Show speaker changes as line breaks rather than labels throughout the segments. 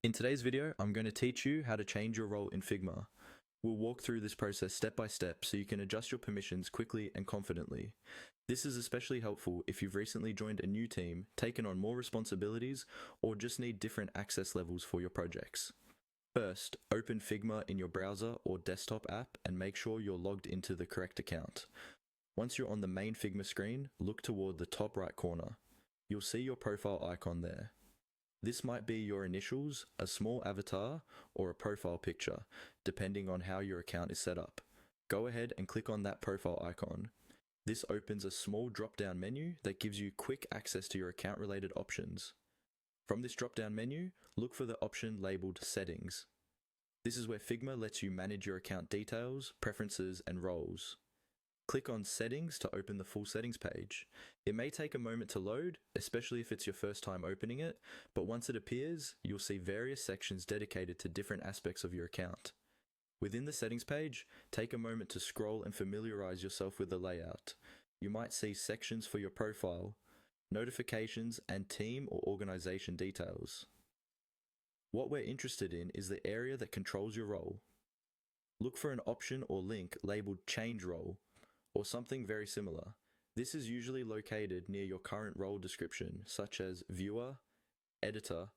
In today's video, I'm going to teach you how to change your role in Figma. We'll walk through this process step by step so you can adjust your permissions quickly and confidently. This is especially helpful if you've recently joined a new team, taken on more responsibilities, or just need different access levels for your projects. First, open Figma in your browser or desktop app and make sure you're logged into the correct account. Once you're on the main Figma screen, look toward the top right corner. You'll see your profile icon there. This might be your initials, a small avatar, or a profile picture, depending on how your account is set up. Go ahead and click on that profile icon. This opens a small drop-down menu that gives you quick access to your account-related options. From this drop-down menu, look for the option labeled Settings. This is where Figma lets you manage your account details, preferences, and roles. Click on Settings to open the full settings page. It may take a moment to load, especially if it's your first time opening it, but once it appears, you'll see various sections dedicated to different aspects of your account. Within the settings page, take a moment to scroll and familiarize yourself with the layout. You might see sections for your profile, notifications, and team or organization details. What we're interested in is the area that controls your role. Look for an option or link labeled Change Role, or something very similar. This is usually located near your current role description, such as viewer, editor,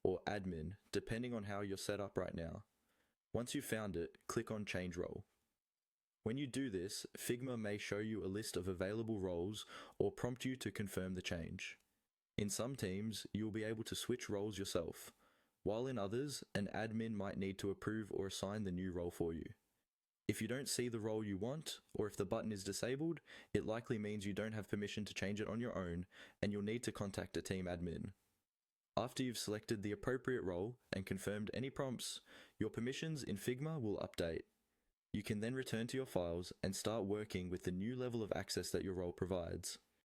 or admin, depending on how you're set up right now. Once you've found it, click on Change Role. When you do this, Figma may show you a list of available roles or prompt you to confirm the change. In some teams, you'll be able to switch roles yourself, while in others, an admin might need to approve or assign the new role for you. If you don't see the role you want, or if the button is disabled, it likely means you don't have permission to change it on your own, and you'll need to contact a team admin. After you've selected the appropriate role and confirmed any prompts, your permissions in Figma will update. You can then return to your files and start working with the new level of access that your role provides.